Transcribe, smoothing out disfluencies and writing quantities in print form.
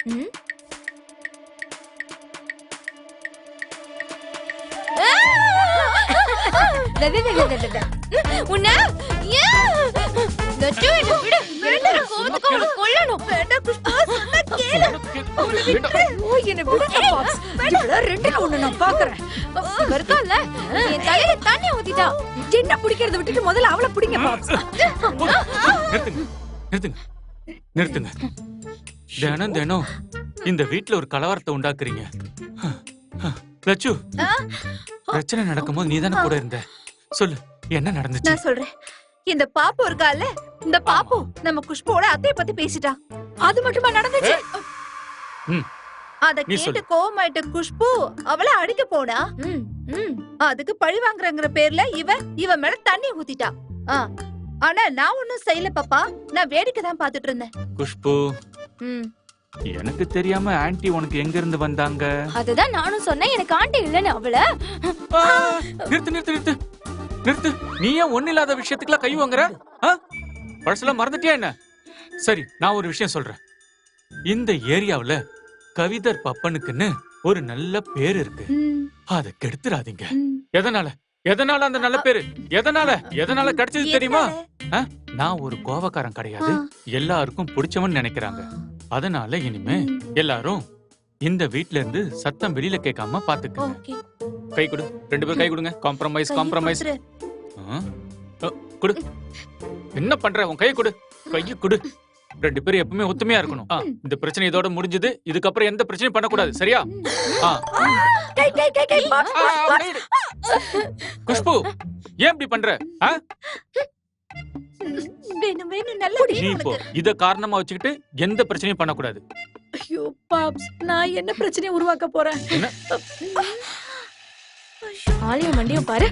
என்ன பிடிக்கிறத விட்டுட்டு முதல்ல அவளை பிடிங்க. நிறுத்துங்க. தினம் தினம் இந்த வீட்டுல ஒரு கலவரத்தை உண்டாக்குறீங்க. லட்சு, பிரச்சனை நடக்கும்போது நீதானே கூட இருந்த. சொல்லு, என்ன நடந்துச்சு? நான் சொல்றேன். இந்த பாப்பு இருக்கால, இந்த பாப்பு நம்ம குஷ்போட அத்தைய பத்தி பேசிட்டா. அது மட்டுமா நடந்துச்சு? அத கேட்டு கோவமாயிட்ட குஷ்பு அவளை அடிக்க போனா. அதுக்கு பழி வாங்குறங்கிற பேர்ல இவ மேல தண்ணி ஊத்திட்டா. ஆனா நான் ஒன்னும் செய்யல பாப்பா, நான் வேடிக்கை தான் பாத்துட்டு இருந்தேன். குஷ்பு, எனக்கு தெரியாம ஆன்ட்டி உனக்கு எங்க இருந்து வந்தாங்க? அதுதான் நானும் சொன்னேன், எனக்கு ஆன்ட்டி இல்லன்னு. அவள நிறுத்து. நீ ஏன் ஒண்ணு இல்லாத விஷயத்துக்குலாம் கை வாங்குற? பழசெல்லாம் மறந்துட்டியா என்ன? சரி, நான் ஒரு விஷயம் சொல்றேன். இந்த ஏரியாவுல கவிதர் பப்பனுக்குன்னு ஒரு நல்ல பேர் இருக்கு. அத கெடுத்துறாதீங்க. எதனால அந்த நல்ல பேரு எதனால கிடைச்சது தெரியுமா? நான் ஒரு கோவக்காரன் கிடையாது, எல்லாருக்கும் பிடிச்சவன் நினைக்கிறாங்க. அதனால இனிமே எல்லாரும் இந்த வீட்ல இருந்து சத்தம் வெளியில கேட்காம பாத்துக்கங்க. கை கொடு, 2 பேரும் கை கொடுங்க. காம்ப்ரமைஸ். கொடு. என்ன பண்ற? உன் கை கொடு, கையை கொடு. 2 பேரும் எப்பவுமே ஒத்துமையா இருக்கணும். இந்த பிரச்சனை இதோட முடிஞ்சது. இதுக்கப்புறம் எந்த பிரச்சனையும் பண்ணக்கூடாது, சரியா? குஷ்பு, ஏன் இப்படி பண்ற? நீ இப்போ இத காரணமா வச்சுக்கிட்டு எந்த பிரச்சனையும் பண்ணக்கூடாது. ஐயோ பாப்ஸ், நான் என்ன பிரச்சனையை உருவாக்க போறேன்? ஆலயம் மண்டியும் பாரு.